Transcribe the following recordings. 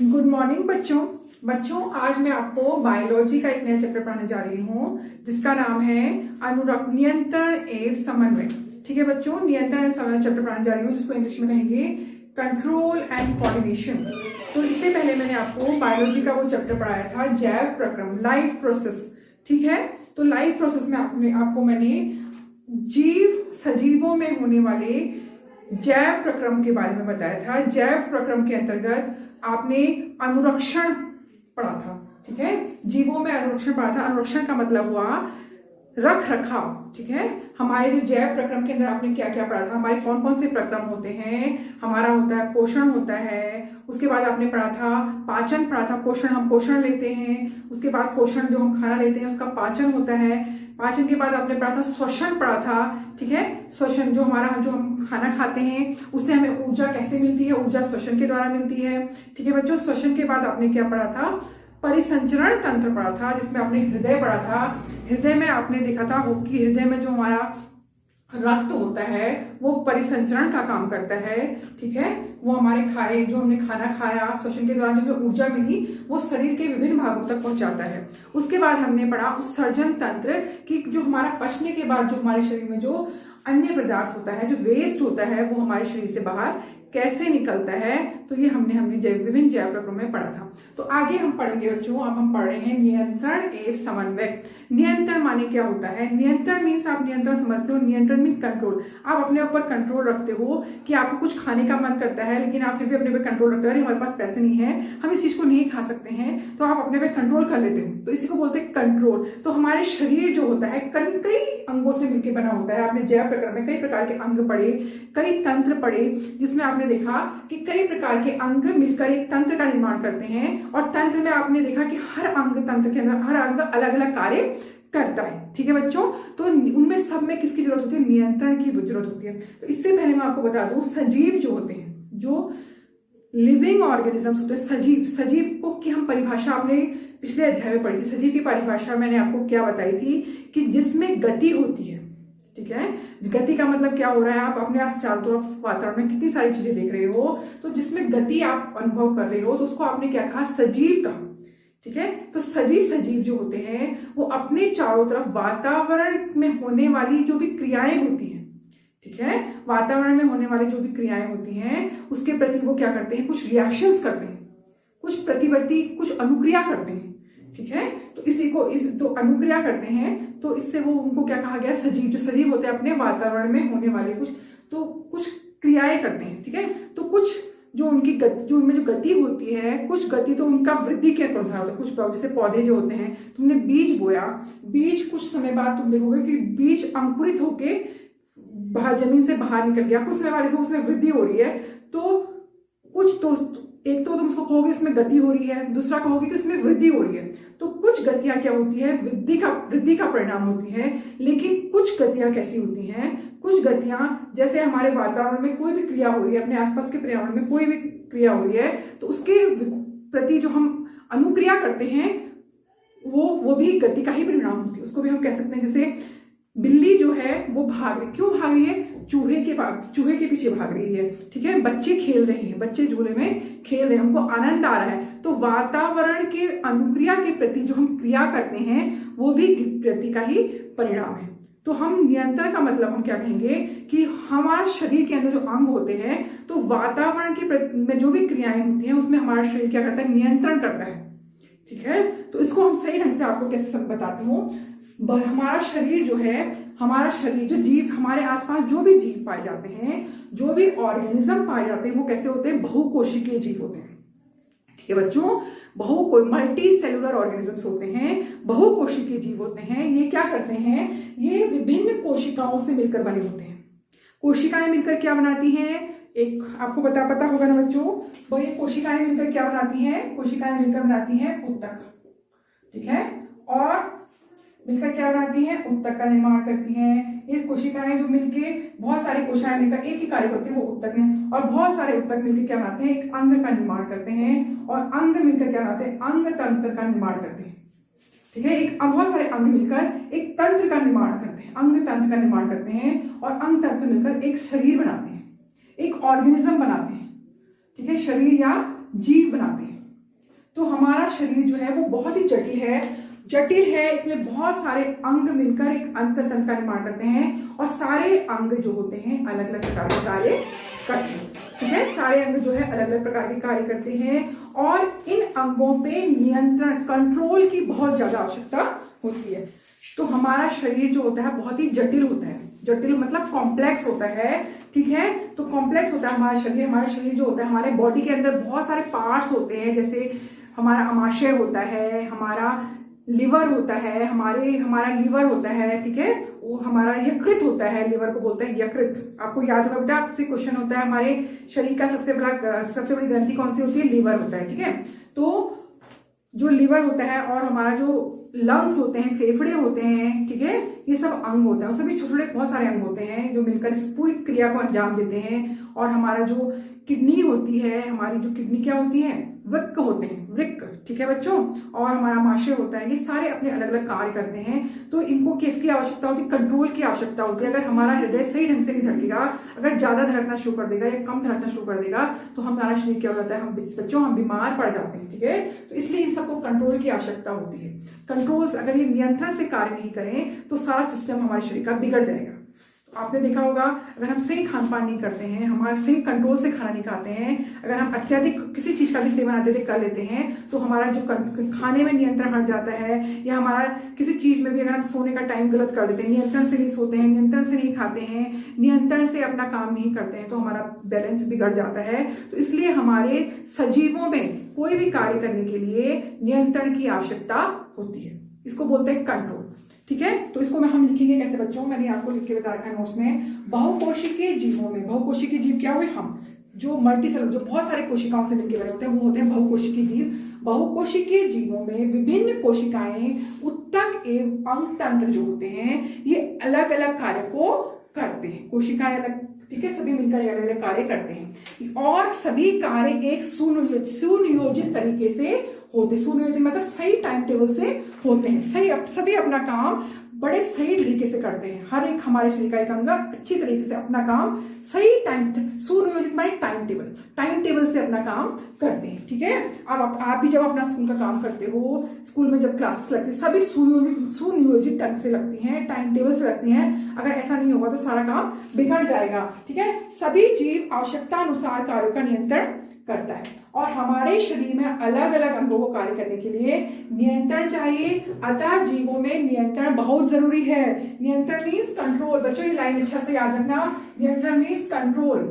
Good morning बच्चों आज मैं आपको बायोलॉजी का एक नया चैप्टर पढ़ाने जा रही हूँ जिसका नाम है नियंत्रण एवं समन्वय। ठीक है बच्चों, नियंत्रण एवं समन्वय चैप्टर पढ़ाने जा रही हूँ जिसको इंग्लिश में कहेंगे कंट्रोल एंड कोऑर्डिनेशन। तो इससे पहले मैंने आपको बायोलॉजी का वो चैप्टर पढ़ाया था जैव प्रक्रम, लाइफ प्रोसेस। ठीक है, तो लाइफ प्रोसेस में आपको मैंने सजीवों में होने वाले जैव प्रक्रम के बारे में बताया था। जैव प्रक्रम के अंतर्गत आपने अनुरक्षण पढ़ा था। ठीक है, जीवों में अनुरक्षण पढ़ा था। अनुरक्षण का मतलब हुआ रख रखाव। ठीक है, हमारे जो जैव प्रक्रम के अंदर आपने क्या क्या पढ़ा था, हमारे कौन कौन से प्रक्रम होते हैं। हमारा होता है पोषण होता है, उसके बाद आपने पढ़ा था पाचन पढ़ा था। पोषण, हम पोषण लेते हैं, उसके बाद पोषण जो हम खाना लेते हैं उसका पाचन होता है। पाचन के बाद आपने पढ़ा था श्वसन पढ़ा था। ठीक है, श्वसन जो हम खाना खाते हैं उससे हमें ऊर्जा कैसे मिलती है, ऊर्जा श्वसन के द्वारा मिलती है। ठीक है बच्चों, श्वसन के बाद आपने क्या पढ़ा था, परिसंचरण तंत्र पढ़ा था जिसमें आपने हृदय पढ़ा था। हृदय में आपने देखा था कि हृदय में जो हमारा रक्त होता है वो परिसंचरण का काम करता है। ठीक है, वो हमारे हमने खाना खाया श्वसन के दौरान जो हमें ऊर्जा मिली वो शरीर के विभिन्न भागों तक पहुंचाता है। उसके बाद हमने पढ़ा उत्सर्जन तंत्र कि जो हमारा पचने के बाद जो हमारे शरीर में जो अन्य पदार्थ होता है, जो वेस्ट होता है, वो हमारे शरीर से बाहर कैसे निकलता है। तो ये हमने विभिन्न जैव प्रक्रम में पढ़ा था। तो आगे हम पढ़ेंगे बच्चों, अब हम पढ़ रहे हैं नियंत्रण एवं समन्वय। नियंत्रण माने क्या होता है, नियंत्रण मीन्स आप नियंत्रण समझते हो, नियंत्रण मीन कंट्रोल। आप अपने ऊपर कंट्रोल रखते हो कि आपको कुछ खाने का मन करता है लेकिन आप फिर भी अपने पे कंट्रोल रखते हो, अरे हमारे पास पैसे नहीं है, हम इस चीज को नहीं खा सकते हैं, तो आप अपने पे कंट्रोल कर लेते हो, तो इसी को बोलते हैं कंट्रोल। तो हमारे शरीर जो होता है कई अंगों से मिलकर बना होता है। आपने जैव प्रक्रम में कई प्रकार के अंग पढ़े, कई तंत्र पढ़े, जिसमें आपने देखा कि कई प्रकार के अंग मिलकर एक तंत्र का निर्माण करते हैं। और तंत्र में आपने देखा कि हर अंग तंत्र के अंदर हर अंग अलग अलग कार्य करता है। ठीक है बच्चों, तो उनमें सब में किसकी जरूरत होती है, नियंत्रण की जरूरत होती है। तो इससे पहले मैं आपको बता दूं, सजीव जो होते हैं, जो लिविंग ऑर्गेनिजम्स होते हैं, सजीव को की हम परिभाषा आपने पिछले अध्याय में पढ़ी थी। सजीव की परिभाषा मैंने आपको क्या बताई थी कि जिसमें गति होती है। ठीक है, गति का मतलब क्या हो रहा है, आप अपने आस चारों तरफ वातावरण में कितनी सारी चीजें देख रहे हो, तो जिसमें गति आप अनुभव कर रहे हो तो उसको आपने क्या कहा, सजीव कहा। ठीक है, तो सजीव जो होते हैं वो अपने चारों तरफ वातावरण में होने वाली जो भी क्रियाएं होती हैं, ठीक है, वातावरण में होने वाली जो भी क्रियाएं होती हैं उसके प्रति वो क्या करते हैं, कुछ रिएक्शंस करते हैं, कुछ प्रतिवर्ती, कुछ अनुक्रिया करते हैं। ठीक है, तो तो अनुक्रिया करते हैं, तो इससे वो उनको क्या कहा गया, सजीव। जो सजीव होते हैं अपने वातावरण में होने वाले कुछ क्रियाएं करते हैं। ठीक है, तो कुछ जो उनकी गति, जो उनमें जो गति होती है, कुछ गति तो उनका वृद्धि के अनुसार होता है। कुछ जैसे पौधे जो होते हैं, तुमने बीज बोया, बीज कुछ समय बाद तुम देखोगे कि बीज अंकुरित होके बाहर जमीन से बाहर निकल गया, कुछ समय बाद देखो उसमें वृद्धि हो रही है। तो कुछ तो एक तो तुम उसको कहोगे उसमें गति हो रही है, दूसरा कहोगे कि उसमें वृद्धि हो रही है। तो कुछ गतियां क्या होती है, वृद्धि का परिणाम होती है। लेकिन कुछ गतियां कैसी होती हैं, कुछ गतियां जैसे हमारे वातावरण में कोई भी क्रिया हो रही है, अपने आसपास के पर्यावरण में कोई भी क्रिया हो रही है, तो उसके प्रति जो हम अनुक्रिया करते हैं वो भी गति का ही परिणाम होती है। उसको भी हम कह सकते हैं, जैसे बिल्ली जो है वो क्यों भाग रही है, चूहे के पीछे भाग रही है। ठीक है, बच्चे खेल रहे हैं, बच्चे झूले में खेल रहे हैं, उनको आनंद आ रहा है। तो वातावरण के अनुक्रिया के प्रति जो हम क्रिया करते हैं वो भी गति का ही परिणाम है। तो हम नियंत्रण का मतलब हम क्या कहेंगे कि हमारे शरीर के अंदर जो अंग होते हैं, तो वातावरण के में जो भी क्रियाएं होती हैं उसमें हमारा शरीर क्या करता है, नियंत्रण करता है। ठीक है, तो इसको हम सही ढंग से आपको कैसे बताती हूँ। हमारा शरीर जो जीव, हमारे आसपास जो भी जीव पाए जाते हैं, जो भी ऑर्गेनिज्म पाए जाते हैं, वो कैसे होते हैं, बहुकोशिकीय जीव होते हैं। ठीक है बच्चों, मल्टी सेलुलर ऑर्गेनिजम्स होते हैं, बहुकोशिकीय जीव होते हैं। ये क्या करते हैं, ये विभिन्न कोशिकाओं से मिलकर बने होते हैं। कोशिकाएं मिलकर क्या बनाती हैं, एक आपको पता होगा ना बच्चों, वो ये कोशिकाएं मिलकर क्या बनाती हैं, कोशिकाएं मिलकर बनाती हैं ऊतक। ठीक है, और मिलकर क्या बनाती हैं, ऊतक का निर्माण करती हैं। ये कोशिकाएं जो मिलके, बहुत सारी कोशिकाएं मिलकर एक ही कार्य करती है, वो ऊतक है। और बहुत सारे ऊतक मिलकर क्या बनाते हैं, एक अंग का निर्माण करते हैं। और अंग मिलकर क्या बनाते हैं, अंग तंत्र का निर्माण करते हैं। ठीक है, बहुत सारे अंग मिलकर एक तंत्र का निर्माण करते हैं, अंग तंत्र का निर्माण करते हैं। और अंग तंत्र मिलकर एक शरीर बनाते हैं, एक ऑर्गेनिज्म बनाते हैं। ठीक है, शरीर या जीव बनाते हैं। तो हमारा शरीर जो है वो बहुत ही जटिल है। इसमें बहुत सारे अंग मिलकर एक अंततंत्र का निर्माण करते हैं और सारे अंग जो होते हैं अलग अलग प्रकार के कार्य करते हैं। ठीक है, सारे अंग जो है अलग अलग प्रकार के कार्य करते हैं और इन अंगों पे नियंत्रण, कंट्रोल की बहुत ज्यादा आवश्यकता होती है। तो हमारा शरीर जो होता है बहुत ही जटिल होता है। जटिल मतलब कॉम्प्लेक्स होता है। ठीक है, तो कॉम्प्लेक्स होता है हमारा शरीर जो होता है, हमारे बॉडी के अंदर बहुत सारे पार्ट्स होते हैं। जैसे हमारा अमाशय होता है, हमारा लिवर होता है, हमारा लिवर होता है। ठीक है, वो हमारा यकृत होता है, लिवर को बोलते हैं यकृत। आपको याद होगा बेटा, आपसे क्वेश्चन होता है हमारे शरीर का सबसे बड़ी ग्रंथि कौन सी होती है? लिवर होता है। ठीक है, तो जो लिवर होता है और हमारा जो लंग्स होते हैं, फेफड़े होते हैं, ठीक है, ये सब अंग होते हैं। उसमें भी छोटे छोटे बहुत सारे अंग होते हैं जो मिलकर इस पूरी क्रिया को अंजाम देते हैं। और हमारा जो किडनी होती है, हमारी जो किडनी क्या होती है? वृक्क होते हैं, वृक्क। ठीक है बच्चों, और हमारा आमाशय होता है। ये सारे अपने अलग अलग कार्य करते हैं। तो इनको किसकी आवश्यकता होती है? कंट्रोल की आवश्यकता होती है। अगर हमारा हृदय सही ढंग से नहीं धड़केगा, अगर ज्यादा धड़कना शुरू कर देगा या कम धड़कना शुरू कर देगा, तो हमारा शरीर क्या हो जाता है? हम बीमार पड़ जाते हैं। ठीक है, तो इसलिए इन सबको कंट्रोल की आवश्यकता होती है। कंट्रोल्स अगर ये नियंत्रण से कार्य नहीं करें तो सारा सिस्टम हमारे शरीर का बिगड़ जाएगा। आपने देखा होगा, अगर हम सही खान पान नहीं करते हैं, हमारा सही कंट्रोल से खाना नहीं खाते हैं, अगर हम अत्यधिक किसी चीज का भी सेवन अत्यधिक कर लेते हैं, तो हमारा जो खाने में नियंत्रण हट जाता है। या हमारा किसी चीज में भी अगर हम सोने का टाइम गलत कर देते हैं, नियंत्रण से नहीं सोते हैं, नियंत्रण से नहीं खाते हैं, नियंत्रण से अपना काम नहीं करते हैं, तो हमारा बैलेंस बिगड़ जाता है। तो इसलिए हमारे सजीवों में कोई भी कार्य करने के लिए नियंत्रण की आवश्यकता होती है। इसको बोलते हैं कंट्रोल। ठीक है, तो इसको हम लिखेंगे कैसे बच्चों? मैंने आपको लिख के बता रखा है नोट्स में। बहुकोशिकीय जीवों में, बहुकोशिकीय जीव क्या हुए? हम जो मल्टीसेलुलर, जो बहुत सारे कोशिकाओं से मिलकर बने होते हैं, वो होते हैं बहुकोशिकीय जीव। बहुकोशिकीय जीवों में विभिन्न कोशिकाएं, ऊतक एवं अंग तंत्र जो होते हैं, ये अलग अलग कार्य को करते हैं। कोशिकाएं अलग, ठीक है, सभी मिलकर अलग अलग कार्य करते हैं और सभी कार्य एक सुनियोजित तरीके से होते। सुनियोजित मतलब सही टाइम टेबल से होते हैं। सभी अपना काम बड़े सही तरीके से करते हैं। हर एक हमारे शरीर का एक अंग अच्छी तरीके से अपना काम सही सुनियोजित माने टाइम टेबल से अपना काम करते हैं। ठीक है, अब आप भी जब अपना स्कूल का काम करते हो, स्कूल में जब क्लासेस लगती है, सभी सुनियोजित ढंग से लगती हैं, टाइम टेबल से लगती हैं। अगर ऐसा नहीं होगा तो सारा काम बिगड़ जाएगा। ठीक है, सभी जीव आवश्यकता अनुसार कार्यों का नियंत्रण करता है और हमारे शरीर में अलग अलग अंगों को कार्य करने के लिए नियंत्रण चाहिए। अतः जीवों में नियंत्रण बहुत जरूरी है। नियंत्रण मीन्स कंट्रोल। बच्चों ये लाइन अच्छा से याद रखना, नियंत्रण मीन्स कंट्रोल।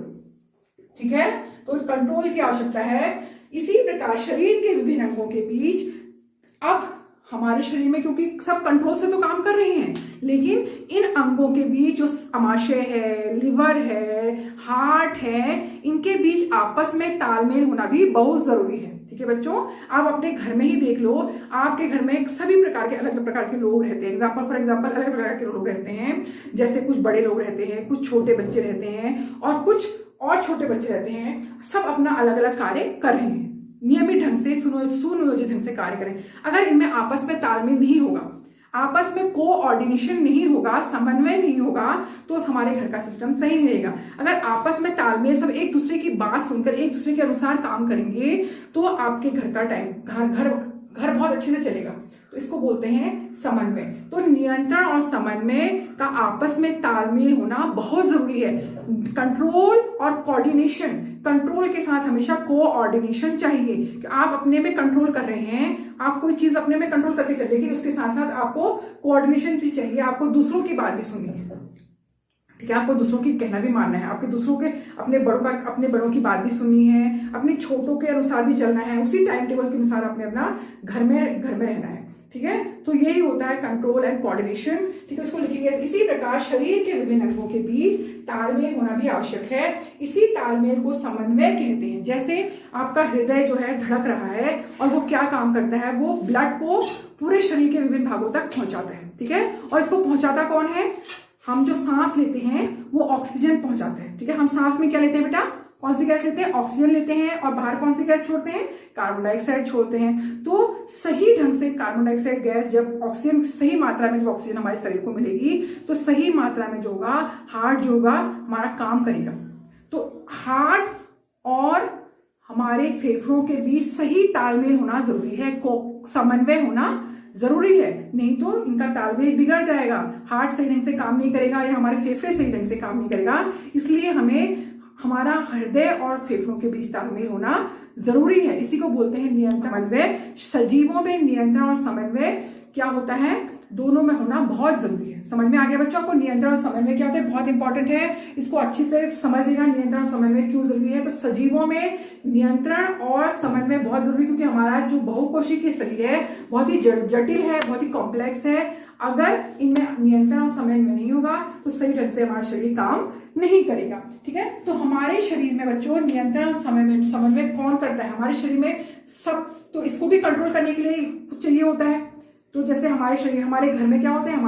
ठीक है, तो कंट्रोल की आवश्यकता है। इसी प्रकार शरीर के विभिन्न अंगों के बीच, अब हमारे शरीर में क्योंकि सब कंट्रोल से तो काम कर रहे हैं, लेकिन इन अंगों के बीच जो अमाशय है, लिवर है, हार्ट है, इनके बीच आपस में तालमेल होना भी बहुत जरूरी है। ठीक है बच्चों, आप अपने घर में ही देख लो, आपके घर में सभी प्रकार के अलग अलग प्रकार के लोग रहते हैं। फॉर एग्जाम्पल अलग प्रकार के लोग रहते हैं। जैसे कुछ बड़े लोग रहते हैं, कुछ छोटे बच्चे रहते हैं और कुछ और छोटे बच्चे रहते हैं। सब अपना अलग अलग कार्य कर रहे हैं, नियमित ढंग से सुनियोजित ढंग से कार्य करें। अगर इनमें आपस में तालमेल नहीं होगा, आपस में कोऑर्डिनेशन नहीं होगा, समन्वय नहीं होगा, तो हमारे घर का सिस्टम सही नहीं रहेगा। अगर आपस में तालमेल, सब एक दूसरे की बात सुनकर एक दूसरे के अनुसार काम करेंगे, तो आपके घर का घर बहुत अच्छे से चलेगा। तो इसको बोलते हैं समन्वय। तो नियंत्रण और समन्वय का आपस में तालमेल होना बहुत जरूरी है। कंट्रोल और कोऑर्डिनेशन, कंट्रोल के साथ हमेशा कोऑर्डिनेशन चाहिए कि आप अपने में कंट्रोल कर रहे हैं, आप कोई चीज अपने में कंट्रोल करके चले, लेकिन उसके साथ साथ आपको कोऑर्डिनेशन भी चाहिए। आपको दूसरों की बात भी सुननी है। ठीक है, आपको दूसरों की कहना भी मानना है, आपके दूसरों के अपने बड़ों की बात भी सुननी है, अपने छोटों के अनुसार भी चलना है, उसी टाइम टेबल के अनुसार अपने अपना घर में रहना है। ठीक है, तो यही होता है कंट्रोल एंड कोऑर्डिनेशन। ठीक है, उसको लिखेंगे। इसी प्रकार शरीर के विभिन्न अंगों के बीच तालमेल होना भी आवश्यक है। इसी तालमेल को समन्वय कहते हैं। जैसे आपका हृदय जो है धड़क रहा है और वो क्या काम करता है, वो ब्लड को पूरे शरीर के विभिन्न भागों तक पहुंचाता है। ठीक है, और इसको पहुंचाता कौन है? हम जो सांस लेते हैं वो ऑक्सीजन पहुंचाते हैं। ठीक है, हम सांस में क्या लेते हैं बेटा? कौन सी गैस लेते हैं? ऑक्सीजन लेते हैं। और बाहर कौन सी गैस छोड़ते हैं? कार्बन डाइऑक्साइड छोड़ते हैं। तो सही ढंग से कार्बन डाइऑक्साइड गैस, जब ऑक्सीजन सही मात्रा में, जब ऑक्सीजन हमारे शरीर को मिलेगी, तो सही मात्रा में जो होगा, हार्ट जो होगा हमारा काम करेगा। तो हार्ट और हमारे फेफड़ों के बीच सही तालमेल होना जरूरी है, समन्वय होना जरूरी है, नहीं तो इनका तालमेल बिगड़ जाएगा, हार्ट सही ढंग से काम नहीं करेगा या हमारे फेफड़े सही ढंग से काम नहीं करेगा। इसलिए हमें हमारा हृदय और फेफड़ों के बीच तालमेल होना जरूरी है। इसी को बोलते हैं नियंत्रण समन्वय। सजीवों में नियंत्रण और समन्वय क्या होता है, दोनों में होना बहुत जरूरी है। समझ में आ गया बच्चों को नियंत्रण और समन्वय क्या होता है, बहुत इंपॉर्टेंट है, इसको अच्छे से समझ लेना नियंत्रण और समन्वय क्यों जरूरी है। तो सजीवों में नियंत्रण और समन्वय बहुत जरूरी, क्योंकि हमारा जो बहुकोशिकीय शरीर है बहुत ही जटिल है, बहुत ही कॉम्प्लेक्स है। अगर इनमें नियंत्रण और समन्वय नहीं होगा तो सही ढंग से हमारा शरीर काम नहीं करेगा। ठीक है, तो हमारे शरीर में बच्चों नियंत्रण और समन्वय कौन करता है, हमारे शरीर में सब, तो इसको भी कंट्रोल करने के लिए कुछ चाहिए होता है। तो जैसे हमारे शरीर, हमारे घर में क्या होते हैं,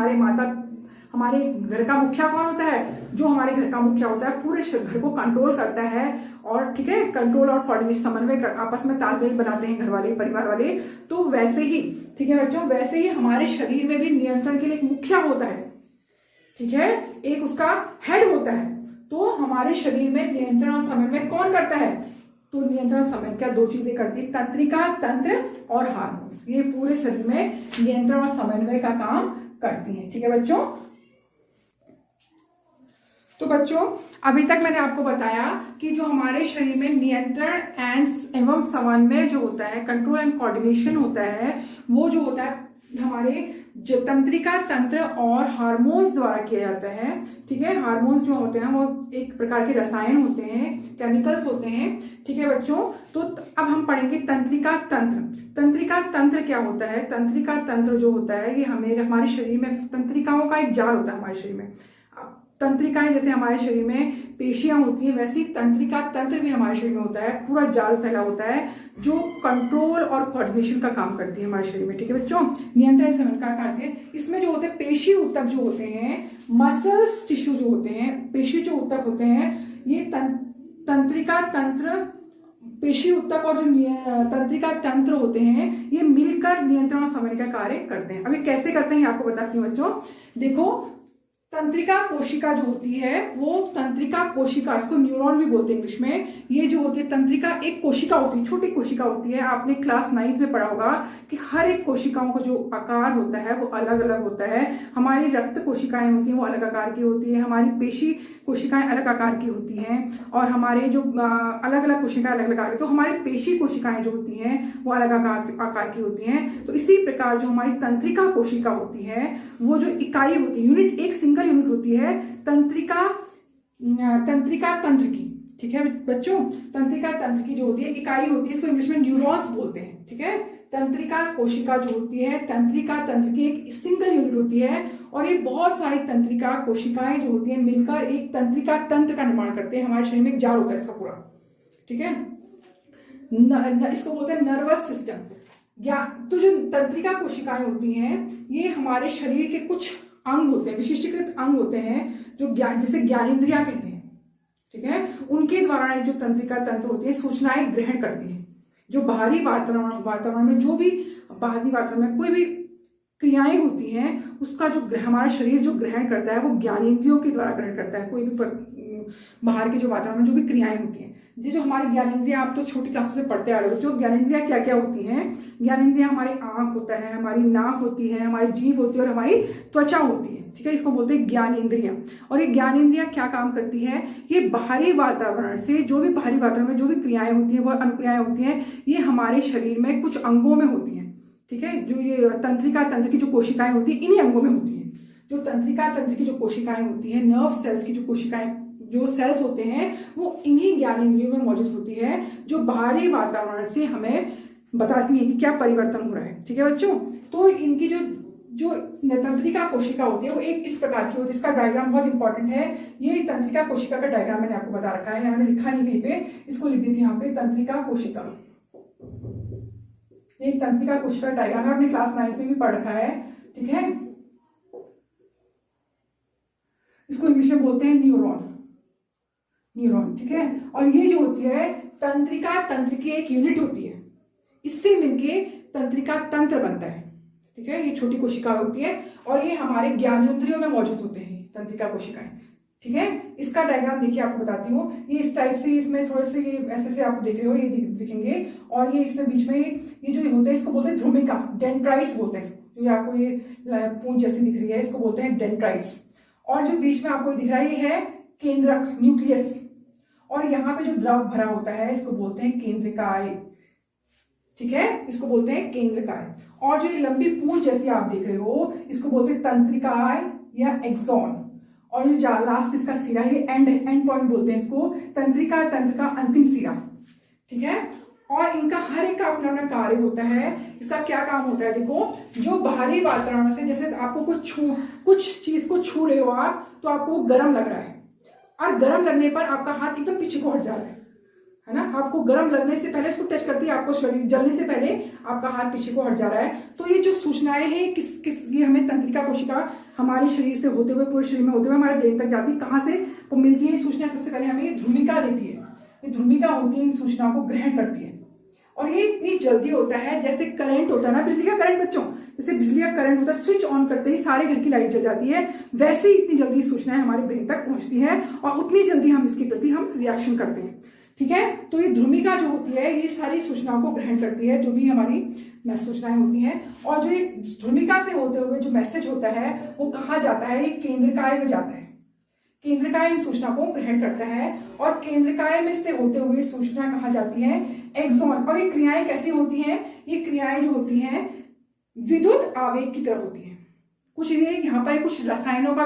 हमारे घर का मुखिया कौन होता है, जो हमारे घर का मुखिया होता है पूरे घर को कंट्रोल करता है, और ठीक है, कंट्रोल और कोऑर्डिनेशन समन्वय आपस में तालमेल बनाते हैं घर वाले, परिवार वाले। तो वैसे ही, ठीक है बच्चों, वैसे ही हमारे शरीर में भी नियंत्रण के लिए एक मुखिया होता है, ठीक है, एक उसका हेड होता है। तो हमारे शरीर में नियंत्रण और समन्वय कौन करता है, तो नियंत्रण समन्वय क्या दो चीजें करती है, तंत्रिका तंत्र और हार्मोन्स, ये पूरे शरीर में नियंत्रण और समन्वय का काम करती हैं। ठीक है बच्चों, तो बच्चों अभी तक मैंने आपको बताया कि जो हमारे शरीर में नियंत्रण एवं समन्वय जो होता है, कंट्रोल एंड कोऑर्डिनेशन होता है, वो जो होता है हमारे जो तंत्रिका तंत्र और हार्मोन्स द्वारा किया जाता है। ठीक है, हार्मोन्स जो होते हैं वो एक प्रकार के रसायन होते हैं, केमिकल्स होते हैं। ठीक है बच्चों, तो अब हम पढ़ेंगे तंत्रिका तंत्र। तंत्रिका तंत्र क्या होता है, तंत्रिका तंत्र जो होता है ये हमारे शरीर में तंत्रिकाओं का एक जाल होता है हमारे शरीर में। तंत्रिकाएं जैसे हमारे शरीर में पेशियां होती हैं, वैसे ही तंत्रिका तंत्र भी हमारे शरीर में होता है, पूरा जाल फैला होता है जो कंट्रोल और कोऑर्डिनेशन का काम करती है हमारे शरीर में। ठीक है बच्चों, नियंत्रण समन्वय का करती है। इसमें जो होते हैं पेशी ऊतक जो होते हैं, मसल्स टिश्यू जो होते हैं, पेशी जो ऊतक होते हैं, ये तंत्रिका तंत्र, पेशी ऊतक और जो तंत्रिका तंत्र होते हैं, ये मिलकर नियंत्रण और समन्वय का कार्य करते हैं। अभी कैसे करते हैं आपको बताती हूँ बच्चों। देखो, तंत्रिका कोशिका जो होती है, वो तंत्रिका कोशिका, इसको न्यूरॉन भी बोलते हैं इंग्लिश में। ये जो होती है तंत्रिका, एक कोशिका होती है, छोटी कोशिका होती है। आपने क्लास 9th में पढ़ा होगा कि हर एक कोशिकाओं का जो आकार होता है वो अलग अलग होता है। हमारी रक्त कोशिकाएं होती हैं वो अलग आकार की होती है, हमारी पेशी कोशिकाएं अलग आकार की होती हैं, और हमारे जो अलग अलग कोशिकाएं अलग अलग आकार की, तो हमारी पेशी कोशिकाएं जो होती हैं वो अलग आकार की होती हैं। तो इसी प्रकार जो हमारी तंत्रिका कोशिका होती है, वो जो इकाई होती है, यूनिट, एक सिंगल यूनिट होती है तंत्रिका तंत्र की। ठीक है बच्चों, तंत्रिका तंत्र की जो होती है इकाई होती है, इसको इंग्लिश में न्यूरॉन्स बोलते हैं। ठीक है, तंत्रिका कोशिका जो होती है तंत्रिका तंत्र की एक सिंगल यूनिट होती है, और ये बहुत सारी तंत्रिका कोशिकाएं जो होती हैं मिलकर एक तंत्रिका तंत्र का निर्माण करते हैं। हमारे शरीर में एक जाल होता है इसका पूरा। ठीक है, इसको बोलते हैं नर्वस सिस्टम। तो जो तंत्रिका कोशिकाएं होती हैं ये हमारे शरीर के कुछ अंग होते हैं, विशिष्टीकृत अंग होते हैं, जो जिसे ज्ञानेंद्रियां कहते हैं। ठीक है, उनके द्वारा जो तंत्रिका तंत्र होती है सूचनाएं ग्रहण करती है। जो बाहरी वातावरण में, जो भी बाहरी वातावरण में कोई भी क्रियाएं होती हैं, उसका जो हमारा शरीर जो ग्रहण करता है वो ज्ञानेंद्रियों के द्वारा ग्रहण करता है। कोई भी बाहर के जो वातावरण में जो भी क्रियाएं होती हैं, जो हमारी ज्ञानेंद्रियां, आप तो छोटी क्लासों से पढ़ते आ रहे हो, जो ज्ञानेंद्रियां क्या क्या होती हैं। ज्ञानेंद्रियां हमारी आंख होता है, हमारी नाक होती है, हमारी जीभ होती है और हमारी त्वचा होती है। ठीक है, इसको बोलते हैं ज्ञानेंद्रियां। और ये ज्ञानेंद्रियां क्या काम करती हैं, ये बाहरी वातावरण से, जो भी बाहरी वातावरण में जो भी क्रियाएं होती हैं, वह अनुक्रियाएं होती हैं, ये हमारे शरीर में कुछ अंगों में होती हैं। ठीक है, जो ये तंत्रिका तंत्र की जो कोशिकाएं होती हैं इन्हीं अंगों में होती हैं। जो तंत्रिका तंत्र की जो कोशिकाएं होती हैं, नर्व सेल्स की जो कोशिकाएं, जो सेल्स होते हैं, वो इन्हीं ज्ञानेंद्रियों में मौजूद होती है, जो बाहरी वातावरण से हमें बताती है कि क्या परिवर्तन हो रहा है। ठीक है बच्चों, तो इनकी जो तंत्रिका कोशिका होती है वो एक इस प्रकार की होती है। इसका डायग्राम बहुत इंपॉर्टेंट है। ये तंत्रिका कोशिका का डायग्राम मैंने आपको बता रखा है, मैंने लिखा नहीं कहीं पे, इसको लिख दी थी यहाँ पे, तंत्रिका कोशिका। एक तंत्रिका कोशिका डायग्राम है, आपने क्लास 9th में भी पढ़ रखा है। ठीक है, इसको इंग्लिश में बोलते हैं न्यूरॉन। ठीक है, और ये जो होती है तंत्रिका तंत्र की एक यूनिट होती है, इससे मिलके तंत्रिका तंत्र बनता है। ठीक है, ये छोटी कोशिका होती है और ये हमारे ज्ञानेंद्रियों में मौजूद होते हैं तंत्रिका कोशिकाएं। ठीक है। इसका डायग्राम देखिए, आपको बताती हूँ। ये इस टाइप से, इसमें थोड़े से ये ऐसे से आप देख रहे हो, ये दिखेंगे। और ये इसमें बीच में ये जो होते हैं, इसको बोलते हैं ध्रुमिका, डेंड्राइट्स बोलते हैं इसको। जो आपको ये पूंछ जैसी दिख रही है, इसको बोलते हैं डेंड्राइट्स। और जो बीच में आपको दिख रहा है, ये है केंद्रक, न्यूक्लियस। और यहाँ पे जो द्रव भरा होता है, इसको बोलते हैं केंद्रिकाय। ठीक है, इसको बोलते हैं केंद्रिकाय। और जो ये लंबी पूंछ जैसी आप देख रहे हो, इसको बोलते हैं तंत्रिकाय या एक्सॉन। और ये लास्ट इसका सिरा, ये एंड पॉइंट बोलते हैं इसको, तंत्रिका, तंत्र का अंतिम सिरा। ठीक है। और इनका हर एक का अपना अपना कार्य होता है। इसका क्या काम होता है, देखो, जो बाहरी वातावरण से, जैसे आपको कुछ चीज को छू रहे हो आप, तो आपको गर्म लग रहा है, और गर्म लगने पर आपका हाथ एकदम पीछे को हट जा रहा है ना। आपको गर्म लगने से पहले इसको टच करती है, आपको शरीर जलने से पहले आपका हाथ पीछे को हट जा रहा है। तो ये जो सूचनाएं हैं, ये हमें तंत्रिका कोशिका हमारे शरीर से होते हुए, पूरे शरीर में होते हुए हमारे ब्रेन तक जाती है। कहाँ से वो मिलती है सूचना, सबसे पहले हमें ये ध्रुमिका देती है। ये ध्रुमिका होती है, इन सूचनाओं को ग्रहण करती है। और ये इतनी जल्दी होता है, जैसे करंट होता है ना, बिजली का करंट बच्चों, जैसे बिजली का करंट होता है, स्विच ऑन करते ही सारे घर की लाइट जल जाती है, वैसे ही इतनी जल्दी सूचनाएं हमारे ब्रेन तक पहुंचती है, और उतनी जल्दी हम इसके प्रति हम रिएक्शन करते हैं। ठीक है। तो ये ध्रुमिका जो होती है, ये सारी सूचनाओं को ग्रहण करती है, जो भी हमारी सूचनाएं होती हैं। और जो ये ध्रुमिका से होते हुए जो मैसेज होता है, वो कहाँ जाता है, ये केंद्रकाय में जाता है। केंद्रकाय इन सूचना को ग्रहण करता है, और केंद्रकाय में से होते हुए सूचना कहाँ जाती है, एक्सॉन। और ये क्रियाएं कैसी होती हैं, ये क्रियाएं जो होती हैं विद्युत आवेग की तरह होती हैं। कुछ ये यहाँ पर कुछ रसायनों का,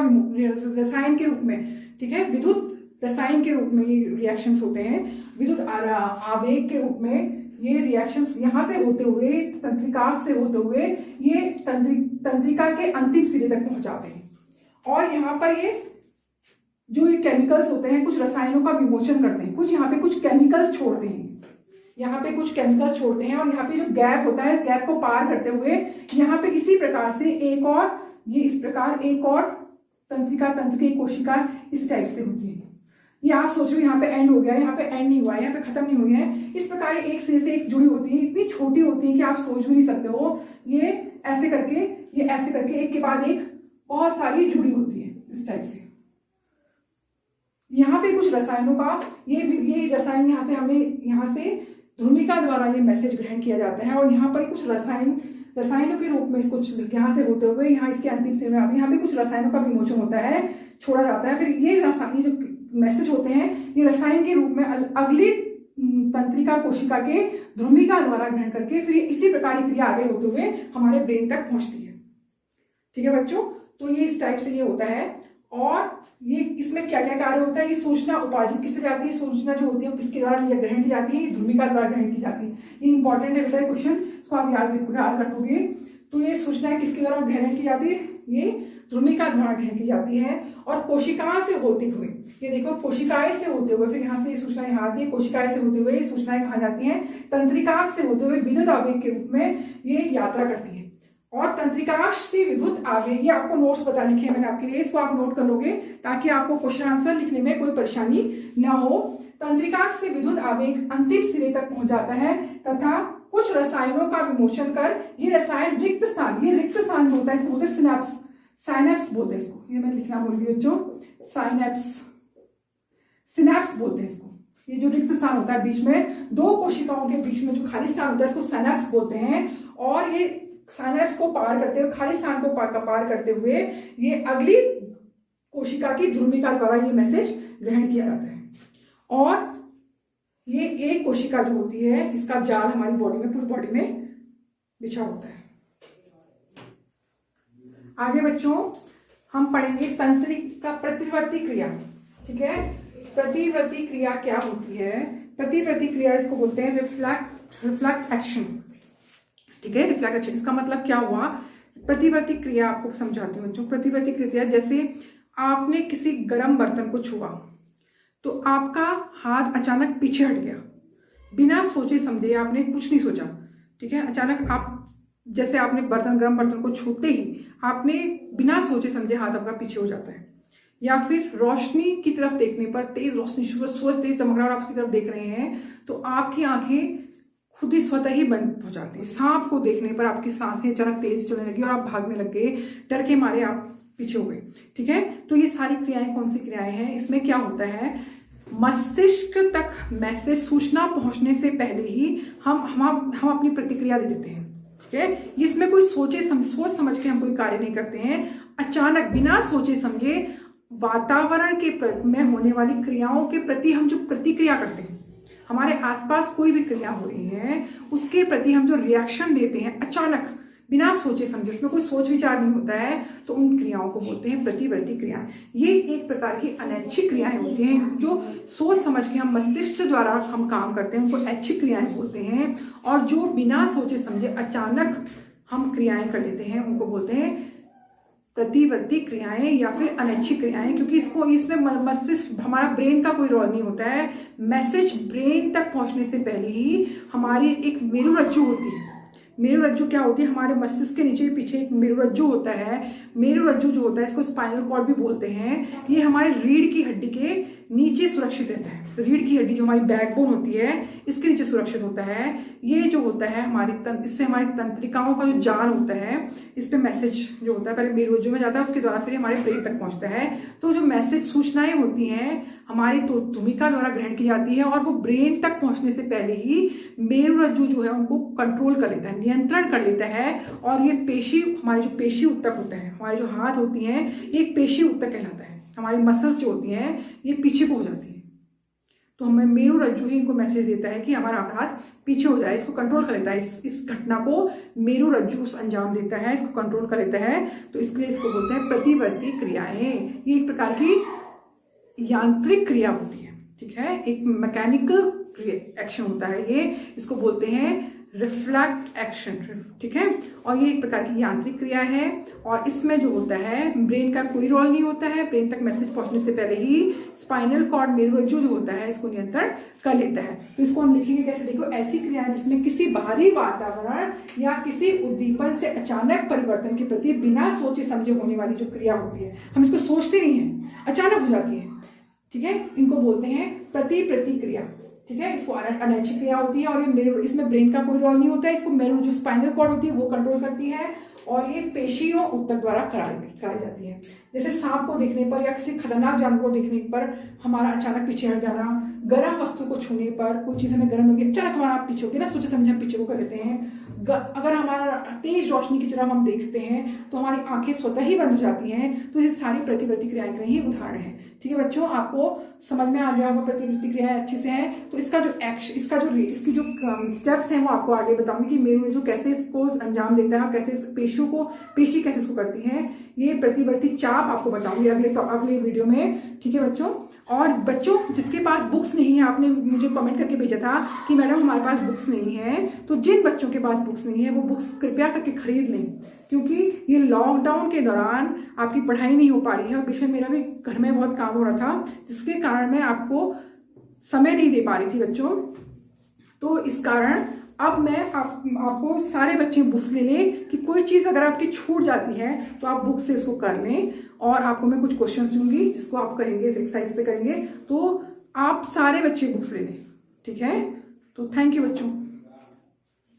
रसायन के रूप में, ठीक है, विद्युत रसायन के रूप में ये रिएक्शंस होते हैं। विद्युत आवेग के रूप में ये रिएक्शंस यहाँ से होते हुए, तंत्रिका से होते हुए, ये तंत्रिका के अंतिम सिरे तक पहुंच जाते हैं। और यहाँ पर ये जो ये केमिकल्स होते हैं, कुछ रसायनों का विमोचन करते हैं, कुछ यहाँ पे कुछ केमिकल्स छोड़ते हैं, यहाँ पे कुछ केमिकल्स छोड़ते हैं। और यहाँ पे जो गैप होता है, गैप को पार करते हुए यहाँ पे इसी प्रकार से एक और, ये इस प्रकार एक और तंत्रिका, तंत्र की कोशिका इस टाइप से होती है। ये आप सोच रहे हो यहाँ पे एंड हो गया, यहाँ पे एंड नहीं हुआ है, यहाँ पे खत्म नहीं हुई है। इस प्रकार एक सिरे से एक जुड़ी होती है, इतनी छोटी होती है कि आप सोच भी नहीं सकते हो। ये ऐसे करके एक के बाद एक बहुत सारी जुड़ी होती है इस टाइप से। यहाँ पे कुछ रसायनों का, ये रसायन यहाँ से ध्रुमिका द्वारा ये मैसेज ग्रहण किया जाता है। और यहाँ पर कुछ रसायनों के रूप में इसको यहाँ से होते हुए यहाँ इसके अंतिम सिरे में आते हैं। यहाँ पे कुछ रसायनों का विमोचन होता है, छोड़ा जाता है। फिर ये जो मैसेज होते हैं, ये रसायन के रूप में अगली तंत्रिका कोशिका के ध्रुमिका द्वारा ग्रहण करके फिर इसी प्रकार की क्रिया आगे होते हुए हमारे ब्रेन तक पहुंचती है। ठीक है बच्चों, तो ये इस टाइप से ये होता है। और ये इसमें क्या क्या कार्य होता है, ये सूचना उपार्जित किससे जाती है, सूचना जो होती है वो किसके द्वारा ग्रहण की जाती है, ये ध्रुमिका द्वारा ग्रहण की जाती है। ये इंपॉर्टेंट है बेटा क्वेश्चन, इसको आप याद रखोगे। तो ये सूचना किसके द्वारा ग्रहण की जाती है, ये ध्रुमिका द्वारा ग्रहण की जाती है। और कोशिकाओं से होते हुए, ये देखो, कोशिकाएं से होते हुए फिर यहाँ से ये सूचना यहाँ आती है, कोशिकाएं से होते हुए सूचनाएं कहाँ जाती हैं, तंत्रिका से होते हुए विद्युत आवेग के रूप में ये यात्रा करती है। और तंत्रिका से विद्युत आवेग, ये आपको नोट्स बता लिखे मैंने आपके लिए, इसको आप नोट कर लोगे ताकि आपको क्वेश्चन आंसर लिखने में कोई परेशानी ना हो। तंत्रिका से विद्युत आवेग अंतिम सिरे तक पहुंच जाता है तथा कुछ रसायनों का विमोचन कर ये रसायन रिक्त स्थान जो होता है, इसको बोलते हैं साइनेप्स बोलते हैं इसको। ये मैं लिखना भूल गई बच्चों, सिनेप्स बोलते हैं इसको। ये जो रिक्त स्थान होता है बीच में, दो कोशिकाओं के बीच में जो खाली स्थान होता है, इसको सिनेप्स बोलते हैं। और ये साइनेप्स को पार करते हुए, खाली स्थान को पार करते हुए ये अगली कोशिका की ध्रुमिका द्वारा ये मैसेज ग्रहण किया जाता है। और ये एक कोशिका जो होती है, इसका जाल हमारी बॉडी में, पूरी बॉडी में बिछा होता है। आगे बच्चों हम पढ़ेंगे तंत्रिका प्रतिवर्ती क्रिया। ठीक है, प्रतिवर्ती क्रिया क्या होती है, प्रतिवर्ती क्रिया इसको बोलते हैं रिफ्लेक्ट एक्शन। ठीक है, रिफ्लेक्ट एक्शन, इसका मतलब क्या हुआ, प्रतिवर्ती क्रिया आपको समझाती हूँ बच्चों। प्रतिवर्ती क्रिया जैसे आपने किसी गर्म बर्तन को छुआ तो आपका हाथ अचानक पीछे हट गया, बिना सोचे समझे, आपने कुछ नहीं सोचा। ठीक है, अचानक आप, जैसे आपने गर्म बर्तन को छूते ही आपने बिना सोचे समझे हाथ आपका पीछे हो जाता है। या फिर रोशनी की तरफ देखने पर, तेज रोशनी, सूरज तेज चमक रहा है और आप उसकी तरफ देख रहे हैं तो आपकी आंखें खुद ही स्वतः ही बंद हो जाती है। सांप को देखने पर आपकी सांसें अचानक तेज चलने लगी और आप भागने लग गए, डर के मारे आप पीछे हो गई। ठीक है, तो ये सारी क्रियाएं कौन सी क्रियाएं हैं? इसमें क्या होता है, मस्तिष्क तक मैसेज सूचना पहुंचने से पहले ही हम अपनी प्रतिक्रिया दे देते हैं। ठीक है, इसमें कोई सोच समझ के हम कोई कार्य नहीं करते हैं। अचानक बिना सोचे समझे वातावरण में होने वाली क्रियाओं के प्रति हम जो प्रतिक्रिया करते हैं, हमारे आसपास कोई भी क्रिया हो रही है उसके प्रति हम जो रिएक्शन देते हैं अचानक बिना सोचे समझे, उसमें कोई सोच विचार नहीं होता है, तो उन क्रियाओं को बोलते हैं प्रतिवर्ती क्रियाएं। ये एक प्रकार की अनैच्छिक क्रियाएं होती हैं जो सोच समझ के हम मस्तिष्क द्वारा हम काम करते हैं, उनको ऐच्छिक क्रियाएं बोलते हैं। और जो बिना सोचे समझे अचानक हम क्रियाएं कर लेते हैं उनको बोलते हैं प्रतिवर्ती क्रियाएं या फिर अनैच्छिक क्रियाएं, क्योंकि इसमें मस्तिष्क, हमारा ब्रेन का कोई रोल नहीं होता है। मैसेज ब्रेन तक पहुंचने से पहले ही हमारी एक मेरुरज्जु होती है। मेरुरज्जु क्या होती है? हमारे मस्तिष्क के नीचे पीछे एक मेरुरज्जु होता है। मेरुरज्जु जो होता है, इसको स्पाइनल कॉर्ड भी बोलते हैं। ये हमारे रीढ़ की हड्डी के नीचे सुरक्षित रहता है। रीढ़ की हड्डी जो हमारी बैकबोन होती है इसके नीचे सुरक्षित होता है। ये जो होता है इससे हमारी तंत्रिकाओं का जो जाल होता है, इस पे मैसेज जो होता है पहले मेरुरज्जु में जाता है, उसके द्वारा फिर हमारे ब्रेन तक पहुंचता है। तो जो मैसेज सूचनाएं होती हैं हमारी तो तुमिका द्वारा ग्रहण की जाती है और वो ब्रेन तक पहुंचने से पहले ही मेरुरज्जु जो है उनको कंट्रोल कर लेता है, नियंत्रण कर लेता है। और ये पेशी, हमारे जो पेशी उत्तक होता है, हमारे जो हाथ होती हैं, ये पेशी उत्तक कहलाता है। हमारी मसल्स जो होती हैं ये पीछे को हो जाती है, तो हमें मेरुरज्जु ही इनको मैसेज देता है कि हमारा हाथ पीछे हो जाए, इसको कंट्रोल कर लेता है। इस घटना को मेरुरज्जु अंजाम देता है, इसको कंट्रोल कर लेता है। तो इसके लिए इसको बोलते हैं प्रतिवर्ती क्रियाएं। ये एक प्रकार की यांत्रिक क्रिया होती है। ठीक है, एक मैकेनिकल एक्शन होता है ये, इसको बोलते हैं रिफ्लेक्ट एक्शन। ठीक है, और ये एक प्रकार की यांत्रिक क्रिया है और इसमें जो होता है ब्रेन का कोई रोल नहीं होता है। ब्रेन तक मैसेज पहुंचने से पहले ही स्पाइनल कॉर्ड मेरुरज्जु जो होता है इसको नियंत्रण कर लेता है। तो इसको हम लिखेंगे कैसे? देखो, ऐसी क्रिया जिसमें किसी बाहरी वातावरण या किसी उद्दीपन से अचानक परिवर्तन के प्रति बिना सोचे समझे होने वाली जो क्रिया होती है, हम इसको सोचते नहीं है, अचानक हो जाती है। ठीक है, इनको बोलते हैं प्रतिक्रिया। ठीक है, इसको अनैच्छिक क्रिया होती है और ये इसमें ब्रेन का कोई रोल नहीं होता है। इसको मेरु जो स्पाइनल कॉर्ड होती है वो कंट्रोल करती है और ये पेशियों उत्तक द्वारा कराई जाती है। जैसे सांप को देखने पर या किसी खतरनाक जानवर को देखने पर हमारा अचानक पीछे हट जाना, गर्म वस्तु को छूने पर कोई चीज हमें गर्म लगे अचानक हमारा पीछे होती है ना, सोचे समझे हम पीछे को कर लेते हैं। अगर हमारा तेज रोशनी की तरफ हम देखते हैं तो हमारी आंखें स्वतः ही बंद हो जाती हैं। तो ये सारी प्रतिवर्ती क्रियाएं के ही उदाहरण है। ठीक है बच्चों, आपको समझ में आ गया होगा प्रतिवर्ती क्रियाएं अच्छे से हैं। तो इसकी जो स्टेप्स हैं वो आपको आगे बताऊंगी कि मेरुरज्जु कैसे इसको अंजाम देता है, कैसे पेशी कैसे इसको करती है। ये प्रतिवर्ती चाप आपको बताऊंगी अगले वीडियो में। ठीक है बच्चों, और बच्चों जिसके पास बुक्स नहीं है, आपने मुझे कमेंट करके भेजा था कि मैडम हमारे पास बुक्स नहीं है, तो जिन बच्चों के पास बुक्स नहीं है वो बुक्स कृपया करके खरीद लें, क्योंकि ये लॉकडाउन के दौरान आपकी पढ़ाई नहीं हो पा रही है और बीच में मेरा भी घर में बहुत काम हो रहा था, जिसके कारण मैं आपको समय नहीं दे पा रही थी बच्चों। तो इस कारण अब मैं आपको सारे बच्चे बुक्स ले लें कि कोई चीज़ अगर आपकी छूट जाती है तो आप बुक से उसको कर लें। और आपको मैं कुछ क्वेश्चंस दूंगी जिसको आप करेंगे, इस एक्सरसाइज पे करेंगे, तो आप सारे बच्चे बुक्स ले लें। ठीक है, तो थैंक यू बच्चों।